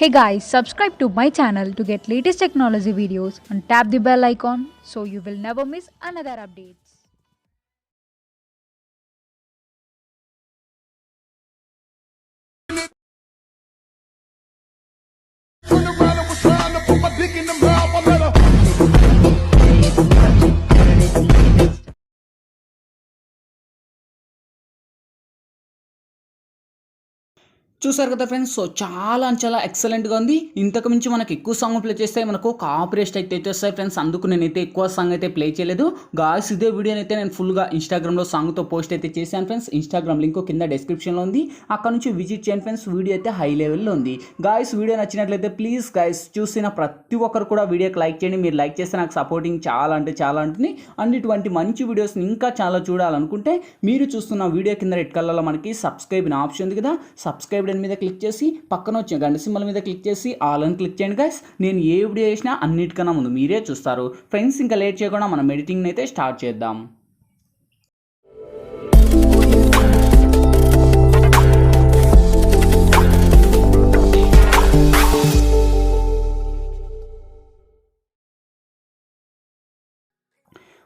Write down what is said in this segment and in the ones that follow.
Hey guys, subscribe to my channel to get latest technology videos and tap the bell icon so you will never miss another updates. Turn around and was trying to put my dick in the mouth. I let her. చూసారు కదా friends. So చాలా ఎక్సలెంట్గా ఉంది. ఇంతకు మించి మనకు ఎక్కువ song play చేస్తే మనకు కాపీరైట్ అయితే వస్తాయి ఫ్రెండ్స్. అందుకు నేనైతే ఎక్కువ సాంగ్ అయితే ప్లే చేయలేదు గాయ్స్. ఇదే వీడియోని అయితే నేను ఫుల్గా ఇన్స్టాగ్రామ్లో సాంగ్తో పోస్ట్ అయితే చేశాను ఫ్రెండ్స్. ఇన్స్టాగ్రామ్ లింక్ కింద డిస్క్రిప్షన్లో ఉంది, అక్కడ నుంచి విజిట్ చేయండి ఫ్రెండ్స్. వీడియో అయితే హై లెవెల్లో ఉంది గాయ్స్. వీడియో నచ్చినట్లయితే ప్లీజ్ గాయ్స్ చూసిన ప్రతి ఒక్కరు కూడా వీడియోకి లైక్ చేయండి. మీరు లైక్ చేస్తే నాకు సపోర్టింగ్ చాలా ఉంటుంది. అండ్ ఇటువంటి మంచి వీడియోస్ని ఇంకా చాలా చూడాలనుకుంటే మీరు చూస్తున్న వీడియో కింద రెడ్ కలర్లో మనకి సబ్స్క్రైబ్ అనే ఆప్షన్ ఉంది కదా, సబ్స్క్రైబ్ మీద క్లిక్ చేసి పక్కన వచ్చే గంట సింబల్ మీద క్లిక్ చేసి ఆల్ అని క్లిక్ చేయండి గైస్. నేను ఏ వీడియో చేసినా అన్నిటికన్నా ముందు మీరే చూస్తారు ఫ్రెండ్స్. ఇంకా లేట్ చేయకుండా మనం ఎడిటింగ్ అయితే స్టార్ట్ చేద్దాం.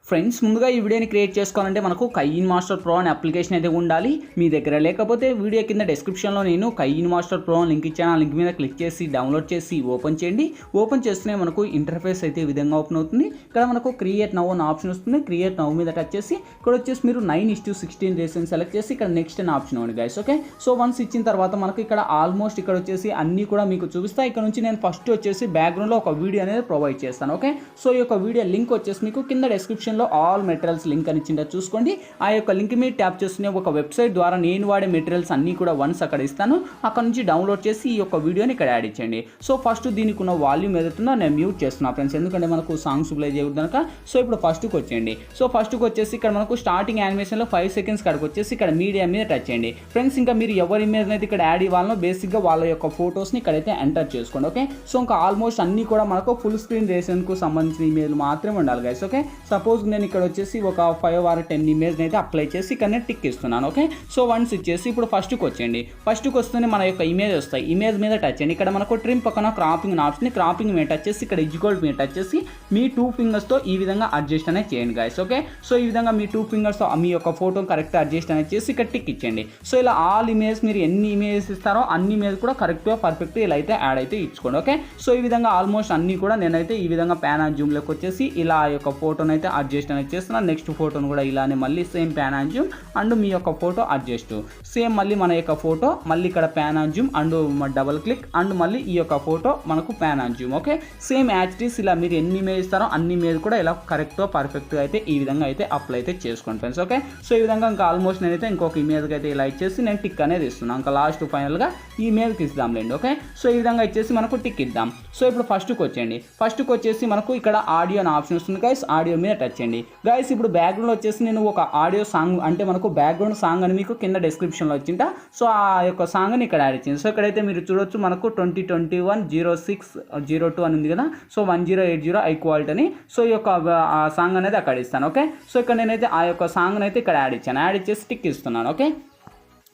ఫ్రెండ్స్, ముందుగా ఈ వీడియోని క్రియేట్ చేసుకోవాలంటే మనకు kinemaster pro అనే అప్లికేషన్ అయితే ఉండాలి మీ దగ్గర. లేకపోతే వీడియో కింద డిస్క్రిప్షన్లో నేను kinemaster pro లింక్ ఇచ్చాను. ఆ లింక్ మీద క్లిక్ చేసి డౌన్లోడ్ చేసి ఓపెన్ చేయండి. ఓపెన్ చేస్తేనే మనకు ఇంటర్ఫేస్ అయితే ఈ విధంగా ఓపెన్ అవుతుంది. ఇక్కడ మనకు క్రియేట్ నౌ అనే ఆప్షన్ వస్తుంది. క్రియేట్ నౌ మీద టచ్ చేసి ఇక్కడ వచ్చేసి మీరు 9:16 రేషన్ సెలెక్ట్ చేసి ఇక్కడ నెక్స్ట్ అనే ఆప్షన్ ఉంది గైస్. ఓకే, సో వన్స్ ఇచ్చిన తర్వాత మనకు ఇక్కడ ఆల్మోస్ట్ ఇక్కడ వచ్చేసి అన్నీ కూడా మీకు చూపిస్తాయి. ఇక్కడ నుంచి నేను ఫస్ట్ వచ్చేసి బ్యాక్గ్రౌండ్లో ఒక వీడియో అనేది ప్రొవైడ్ చేస్తాను. ఓకే, సో ఈ యొక్క వీడియో లింక్ వచ్చేసి మీకు కింద డిస్క్రిప్షన్లో ఆల్ మెటీరియల్స్ లింక్ అని ఇచ్చిందో చూసుకోండి. ఆ యొక్క లింక్ మీద ట్యాప్ చేస్తున్న ఒక వెబ్సైట్ ద్వారా నేను వాడే మెటీరియల్స్ అన్నీ కూడా వన్స్ అక్కడ ఇస్తాను. అక్కడ నుంచి డౌన్లోడ్ చేసి ఈ యొక్క వీడియోని ఇక్కడ యాడ్ ఇచ్చేయండి. సో ఫస్ట్ దీనికి ఉన్న వాల్యూమ్ ఏదైతుందో నేను మ్యూట్ చేస్తున్నాను ఫ్రెండ్స్, ఎందుకంటే మనకు సాంగ్స్ ప్లే చేయకూడదు కనుక. సో ఇప్పుడు ఫస్ట్కి వచ్చేయండి. సో ఫస్ట్కి వచ్చేసి ఇక్కడ మనకు స్టార్టింగ్ యానిమేషన్లో 5 సెకండ్స్ కాడికి వచ్చేసి ఇక్కడ మీడియా మీద టచ్ చేయండి ఫ్రెండ్స్. ఇంకా మీరు ఎవరి ఇమేజ్ అయితే ఇక్కడ యాడ్ ఇవ్వాలనో బేసిక్గా వాళ్ళ యొక్క ఫొటోస్ని ఇక్కడైతే ఎంటర్ చేసుకోండి. ఓకే, సో ఇంకా ఆల్మోస్ట్ అన్నీ కూడా మనకు ఫుల్ స్క్రీన్ రేషన్కు సంబంధించిన ఇమేజ్లు మాత్రమే ఉండాలి గైస్. ఓకే, సపోజ్ నేను ఇక్కడ వచ్చేసి ఒక 5 or 10 ఇమేజ్ అయితే అప్లై చేసి ఇక్కడ టిక్ ఇస్తున్నాను. ఓకే, సో వన్స్ ఇచ్చేసి ఇప్పుడు ఫస్ట్కి వచ్చేయండి. ఫస్ట్కి వస్తేనే మన యొక్క ఇమేజ్ వస్తాయి. ఇమేజ్ మీద టచ్ చేయండి. ఇక్కడ మనకు ట్రిమ్ పక్కన క్రాపింగ్ ఆప్షన్, క్రాపింగ్ మీద టచ్ చేసి ఇక్కడ ఈక్వల్ మీద టచ్ చేసి మీ 2 ఫింగర్స్తో ఈ విధంగా అడ్జస్ట్ అనేది చేయండి గైస్. ఓకే, సో ఈ విధంగా మీ 2 ఫింగర్స్తో మీ యొక్క ఫోటో కరెక్ట్ అడ్జస్ట్ అనేది చేసి ఇక్కడ టిక్ ఇచ్చేయండి. సో ఇలా ఆల్ ఇమేజ్ మీరు ఎన్ని ఇమేజెస్ ఇస్తారో అన్ని ఇమేజ్ కూడా కరెక్ట్గా పర్ఫెక్ట్గా ఇలా అయితే యాడ్ అయితే ఇచ్చుకోండి. ఓకే, సో ఈ విధంగా ఆల్మోస్ట్ అన్నీ కూడా నేనైతే ఈ విధంగా ప్యాన్ అండ్ జూమ్లోకి వచ్చేసి ఇలా ఆ యొక్క ఫోటోని అయితే అడ్జస్ట్ అనేది చేస్తున్నాను. నెక్స్ట్ ఫోటోను కూడా ఇలానే మళ్ళీ same pan and zoom and మీ యొక్క ఫోటో అడ్జస్ట్ సేమ్ మళ్ళీ మన యొక్క ఫోటో మళ్ళీ ఇక్కడ pan and zoom and double click and మళ్ళీ ఈ యొక్క ఫోటో మనకు pan and Zoom. Okay, same activities ఇలా మీరు ఎన్ని ఇమేజ్ ఇస్తారో అన్ని ఇమేజ్ కూడా ఇలా కరెక్ట్గా పర్ఫెక్ట్గా అయితే ఈ విధంగా అయితే అప్లై అయితే చేసుకోండి ఫ్రెండ్స్. ఓకే, సో ఈ విధంగా ఇంకా ఆల్మోస్ట్ నేనైతే ఇంకొక ఇమేజ్కి అయితే ఇలా ఇచ్చేసి నేను టిక్ అనేది ఇస్తున్నాను. ఇంకా లాస్ట్ ఫైనల్గా ఈ ఇమేజ్కి ఇద్దాంలేండి. ఓకే, సో ఈ విధంగా ఇచ్చేసి మనకు టిక్ ఇద్దాం. సో ఇప్పుడు ఫస్ట్కి వచ్చేయండి. ఫస్ట్కి వచ్చేసి మనకు ఇక్కడ ఆడియో అనే ఆప్షన్ వస్తుంది గైస్. ఆడియో మీద టచ్ చేయండి గైస్. ఇప్పుడు బ్యాక్గ్రౌండ్ వచ్చేసి నేను ఒక ఆడియో సాంగ్ అంటే మనకు బ్యాక్గ్రౌండ్ సాంగ్ అని మీకు కింద డిస్క్రిప్షన్లో వచ్చింట. సో ఆ యొక్క సాంగ్ని ఇక్కడ యాడ్ ఇచ్చింది. సో ఇక్కడైతే మీరు చూడొచ్చు మనకు 2021-06-02 అని ఉంది కదా. సో 1080 హై క్వాలిటీ అని. సో ఈ యొక్క సాంగ్ అనేది అక్కడ ఇస్తాను. ఓకే, సో ఇక్కడ నేనైతే ఆ యొక్క సాంగ్ని అయితే ఇక్కడ యాడ్ ఇచ్చాను. యాడ్ ఇచ్చేసి టిక్ ఇస్తున్నాను. ఓకే,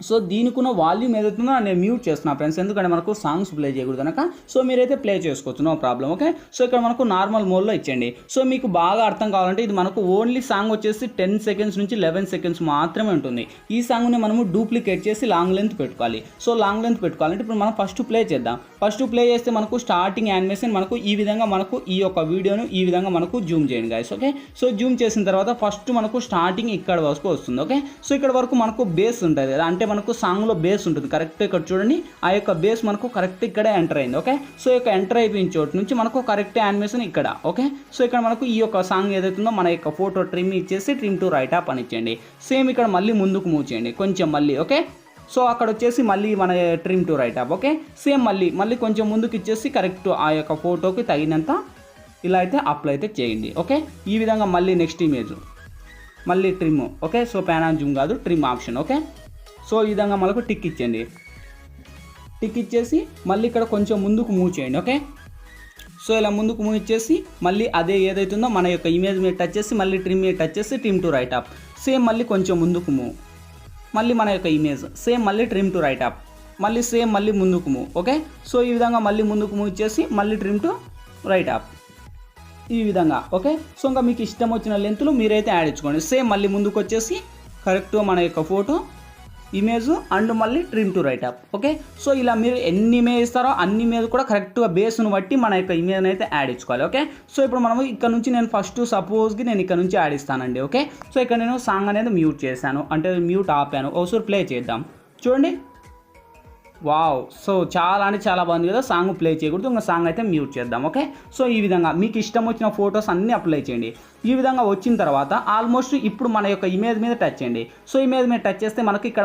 సో దీనికి ఉన్న వాల్యూమ్ ఏదైతుందో నేను మ్యూట్ చేస్తున్నాను ఫ్రెండ్స్, ఎందుకంటే మనకు సాంగ్స్ ప్లే చేయకూడదు కనుక. సో మీరైతే ప్లే చేసుకోవచ్చు, నో ప్రాబ్లం. ఓకే, సో ఇక్కడ మనకు నార్మల్ మోడ్లో ఇచ్చండి. సో మీకు బాగా అర్థం కావాలంటే ఇది మనకు ఓన్లీ సాంగ్ వచ్చేసి 10 సెకండ్స్ నుంచి 11 సెకండ్స్ మాత్రమే ఉంటుంది. ఈ సాంగ్ని మనము డూప్లికేట్ చేసి లాంగ్ లెంత్ పెట్టుకోవాలి. సో లాంగ్ లెంత్ పెట్టుకోవాలంటే ఇప్పుడు మనం ఫస్ట్ ప్లే చేద్దాం. ఫస్ట్ ప్లే చేస్తే మనకు స్టార్టింగ్ యానిమేషన్ మనకు ఈ విధంగా మనకు ఈ యొక్క వీడియోను ఈ విధంగా మనకు జూమ్ చేయండి గైస్. ఓకే, సో జూమ్ చేసిన తర్వాత ఫస్ట్ మనకు స్టార్టింగ్ ఇక్కడ వరకు వస్తుంది. ఓకే, సో ఇక్కడ వరకు మనకు బేస్ ఉంటుంది కదా, అంటే మనకు సాంగ్లో బేస్ ఉంటుంది కరెక్ట్. ఇక్కడ చూడండి ఆ యొక్క బేస్ మనకు కరెక్ట్ ఇక్కడే ఎంటర్ అయింది. ఓకే, సో ఇక ఎంటర్ అయిపోయిన చోటు నుంచి మనకు కరెక్ట్ యానిమేషన్ ఇక్కడ. ఓకే, సో ఇక్కడ మనకు ఈ యొక్క సాంగ్ ఏదైతుందో మన యొక్క ఫోటో ట్రిమ్ ఇచ్చేసి ట్రిమ్ టు రైట్ అప్ అని ఇచ్చేయండి. సేమ్ ఇక్కడ మళ్ళీ ముందుకు మూవ్ చేయండి కొంచెం మళ్ళీ. ఓకే, సో అక్కడ వచ్చేసి మళ్ళీ మన trim to right up. Okay, same మళ్ళీ కొంచెం ముందుకు ఇచ్చేసి కరెక్ట్ ఆ యొక్క ఫోటోకి తగినంత ఇలా అయితే అప్లై అయితే చేయండి. ఓకే, ఈ విధంగా మళ్ళీ నెక్స్ట్ ఇమేజ్ మళ్ళీ trim. Okay, so pan and Zoom కాదు ట్రిమ్ ఆప్షన్. ఓకే, సో ఈ విధంగా మనకు టిక్ ఇచ్చేయండి. టిక్ ఇచ్చేసి మళ్ళీ ఇక్కడ కొంచెం ముందుకు మూవ్ చేయండి. ఓకే, సో ఇలా ముందుకు మూవ్ ఇచ్చేసి మళ్ళీ అదే ఏదైతుందో మన యొక్క ఇమేజ్ మీద టచ్ చేసి మళ్ళీ ట్రిమ్ మీద టచ్ చేసి trim to right up. Same మళ్ళీ కొంచెం ముందుకు మూవ్ మళ్ళీ మన యొక్క ఇమేజ్ సేమ్ మళ్ళీ ట్రిమ్ టు రైట్ అప్. మళ్ళీ సేమ్ మళ్ళీ ముందుకు మూవ్. ఓకే, సో ఈ విధంగా మళ్ళీ ముందుకు మూవ్ ఇచ్చేసి మళ్ళీ ట్రిమ్ టు రైట్ అప్ ఈ విధంగా. ఓకే, సో ఇంకా మీకు ఇష్టం వచ్చిన లెంత్లు మీరైతే యాడ్ ఇచ్చుకోండి. సేమ్ మళ్ళీ ముందుకు వచ్చేసి కరెక్ట్గా మన యొక్క ఫోటో ఇమేజ్ అండ్ మళ్ళీ trim to right up. Okay, so ఇలా మీరు ఎన్ని ఇమేజ్ ఇస్తారో అన్ని ఇమేజ్ కూడా కరెక్ట్గా బేస్ను బట్టి మన యొక్క ఇమేజ్ని అయితే యాడ్ ఇచ్చుకోవాలి. ఓకే, సో ఇప్పుడు మనము ఇక్కడ నుంచి నేను ఫస్ట్ సపోజ్కి నేను ఇక్కడ నుంచి యాడ్ ఇస్తానండి. ఓకే, సో ఇక్కడ నేను సాంగ్ అనేది మ్యూట్ చేశాను, అంటే మ్యూట్ ఆపాను. ఒకసారి ప్లే చేద్దాం చూడండి. వావ్, సో చాలా అంటే చాలా బాగుంది కదా. సాంగ్ ప్లే చేయకూడదు, ఇంకా సాంగ్ అయితే మ్యూట్ చేద్దాం. ఓకే, సో ఈ విధంగా మీకు ఇష్టం వచ్చిన ఫొటోస్ అన్నీ అప్లై చేయండి. ఈ విధంగా వచ్చిన తర్వాత ఆల్మోస్ట్ ఇప్పుడు మన యొక్క ఇమేజ్ మీద టచ్ చేయండి. సో ఇమేజ్ మీద టచ్ చేస్తే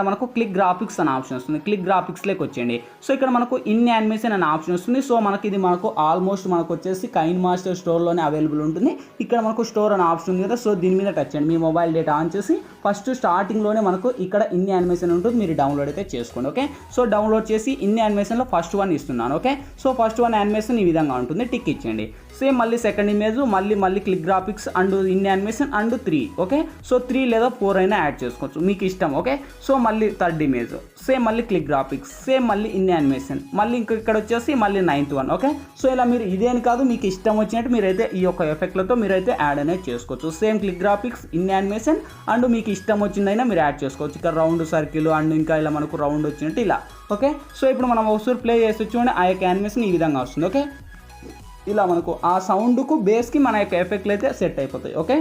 మనకు క్లిక్ గ్రాఫిక్స్ అనే ఆప్షన్ వస్తుంది. క్లిక్ గ్రాఫిక్స్లోకి వచ్చేయండి. సో ఇక్కడ మనకు ఇన్ యానిమేషన్ అనే ఆప్షన్ వస్తుంది. సో ఇది ఆల్మోస్ట్ మనకు వచ్చేసి కైన్ మాస్టర్ స్టోర్లోనే అవైలబుల్ ఉంటుంది. ఇక్కడ మనకు స్టోర్ అనే ఆప్షన్ ఉంది కదా, సో దీని మీద టచ్ చేయండి. మీ మొబైల్ డేటా ఆన్ చేసి ఫస్ట్ స్టార్టింగ్లోనే మనకు ఇక్కడ ఇన్ యానిమేషన్ ఉంటుంది, మీరు డౌన్లోడ్ అయితే చేసుకోండి. ఓకే, సో డౌన్లోడ్ చేసి ఇన్ యానిమేషన్లో ఫస్ట్ వన్ ఇస్తున్నాను. Okay, so first one animation ఈ విధంగా ఉంటుంది, టిక్ ఇచ్చేయండి. సేమ్ మళ్ళీ సెకండ్ ఇమేజ్ మళ్ళీ click graphics and in animation and 3. Okay, so 3 లేదా 4 అయినా యాడ్ చేసుకోవచ్చు, మీకు ఇష్టం. ఓకే, సో మళ్ళీ థర్డ్ ఇమేజ్ సేమ్ మళ్ళీ క్లిక్ గ్రాఫిక్స్, సేమ్ మళ్ళీ ఇన్ యానిమేషన్, మళ్ళీ ఇక్కడ వచ్చేసి మళ్ళీ 9th వన్. ఓకే, సో ఇలా మీరు ఇదేని కాదు మీకు ఇష్టం వచ్చినట్టు మీరైతే ఈ యొక్క ఎఫెక్ట్లతో మీరైతే యాడ్ అనేది చేసుకోవచ్చు. Same click graphics, in animation and మీకు ఇష్టం వచ్చిందైనా మీరు యాడ్ చేసుకోవచ్చు. ఇక్కడ రౌండ్ సర్కిల్ అండ్ ఇంకా ఇలా మనకు రౌండ్ వచ్చినట్టు ఇలా. ఓకే, సో ఇప్పుడు మనం ఒకసారి ప్లే చేసి చూడండి, ఆ యొక్క యానిమేషన్ ఈ విధంగా వస్తుంది. ఓకే, ఇలా మనకు ఆ సౌండ్కు బేస్కి మన యొక్క ఎఫెక్ట్లు అయితే సెట్ అయిపోతాయి. ఓకే,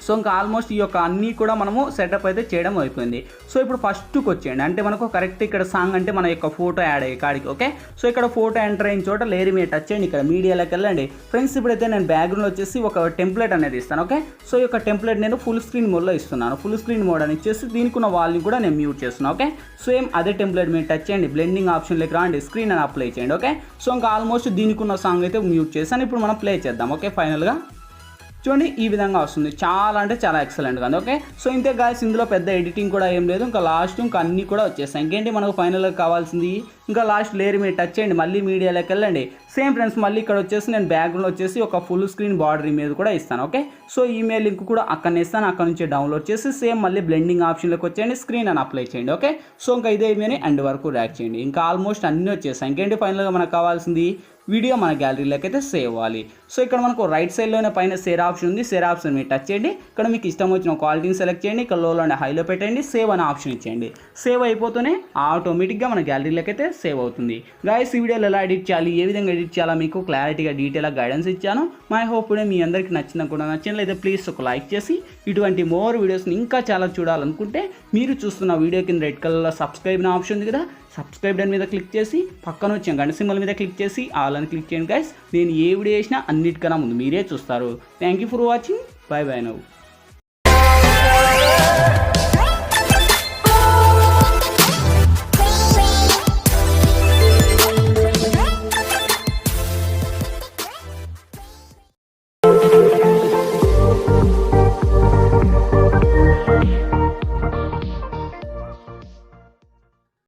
సో ఇంకా ఆల్మోస్ట్ ఈ యొక్క అన్నీ కూడా మనము సెటప్ అయితే చేయడం అయిపోయింది. సో ఇప్పుడు ఫస్ట్కి వచ్చేయండి, అంటే మనకు కరెక్ట్ ఇక్కడ సాంగ్ అంటే మన యొక్క ఫోటో యాడ్ అయ్యే కాడికి. ఓకే, సో ఇక్కడ ఫోటో ఎంటర్ అయిన చోట లేయర్ మీద టచ్ చేయండి, ఇక్కడ మీడియాలోకి వెళ్ళండి. ఫ్రెండ్స్ ఇప్పుడైతే నేను బ్యాక్గ్రౌండ్లో వచ్చేసి ఒక టెంప్లెట్ అనేది ఇస్తాను. ఓకే, సో ఈ యొక్క టెంప్లెట్ నేను ఫుల్ స్క్రీన్ మోడ్లో ఇస్తున్నాను. ఫుల్ స్క్రీన్ మోడ్ అని ఇచ్చేసి దీనికి ఉన్న వాల్యూమ్ కూడా నేను మ్యూట్ చేస్తున్నాను. ఓకే, సేమ్ అదే టెంప్లెట్ మీద టచ్ చేయండి, బ్లెండింగ్ ఆప్షన్లోకి రాండి, స్క్రీన్ అని అప్లై చేయండి. ఓకే, సో ఇంకా ఆల్మోస్ట్ దీనికి ఉన్న సాంగ్ అయితే మ్యూట్ చేశాను. ఇప్పుడు మనం ప్లే చేద్దాం. ఓకే, ఫైనల్గా చూడండి ఈ విధంగా వస్తుంది, చాలా అంటే చాలా ఎక్సలెంట్గా ఉంది. ఓకే, సో ఇంతే గాయస్, ఇందులో పెద్ద ఎడిటింగ్ కూడా ఏం లేదు, ఇంకా లాస్ట్ ఇంకా అన్నీ కూడా వచ్చేస్తాయి. ఇంకేంటి మనకు ఫైనల్గా కావాల్సింది, ఇంకా లాస్ట్ లేయర్ మీద టచ్ చేయండి, మళ్ళీ మీడియాలోకి వెళ్ళండి. సేమ్ ఫ్రెండ్స్ మళ్ళీ ఇక్కడ వచ్చేసి నేను బ్యాక్గ్రౌండ్ వచ్చేసి ఒక ఫుల్ స్క్రీన్ బార్డర్ ఇమేజ్ కూడా ఇస్తాను. ఓకే, సో ఈమెయిల్ లింక్ కూడా అక్కడ ఇస్తాను, అక్కడ నుంచి డౌన్లోడ్ చేసి సేమ్ మళ్ళీ బ్లెండింగ్ ఆప్షన్లోకి వచ్చేయండి, స్క్రీన్ అని అప్లై చేయండి. ఓకే, సో ఇంకా ఇదే ఇమేజ్ని ఎండ్ వరకు ర్యాక్ చేయండి. ఇంకా ఆల్మోస్ట్ అన్నీ వచ్చేస్తాయి. ఇంకేంటి ఫైనల్గా మనకు కావాల్సింది వీడియో మన గ్యాలరీలోకి అయితే సేవ్ అవ్వాలి. సో ఇక్కడ మనకు రైట్ సైడ్లోనే పైన షేర్ ఆప్షన్ ఉంది, షేర్ ఆప్షన్ మీరు టచ్ చేయండి. ఇక్కడ మీకు ఇష్టం వచ్చిన క్వాలిటీని సెలెక్ట్ చేయండి, ఇక్కడ లోనే హైలో పెట్టండి, సేవ్ అనే ఆప్షన్ ఇచ్చేయండి. సేవ్ అయిపోతూనే ఆటోమేటిక్గా మన గ్యాలరీలోకి అయితే సేవ్ అవుతుంది. గాయస్ ఈ వీడియోలో ఎలా ఎడిట్ చేయాలి, ఏ విధంగా ఎడిట్ చేయాలో మీకు క్లారిటీగా డీటెయిల్గా గైడెన్స్ ఇచ్చాను. మై హోప్ మీ అందరికీ నచ్చింది కూడా, నచ్చినట్లయితే ప్లీజ్ ఒక లైక్ చేసి ఇటువంటి మోర్ వీడియోస్ని ఇంకా చాలా చూడాలనుకుంటే మీరు చూస్తున్న వీడియో కింద రెడ్ కలర్లో సబ్స్క్రైబ్ అనే ఆప్షన్ ఉంది కదా, సబ్స్క్రైబ్ దాని మీద క్లిక్ చేసి పక్కన వచ్చే గంట సింబల్ మీద క్లిక్ చేసి ఆల్ అని క్లిక్ చేయండి గైస్. నేను ఏ వీడియో చేసినా అన్నిటికన్నా ముందు మీరే చూస్తారు. Thank you for watching, by by now.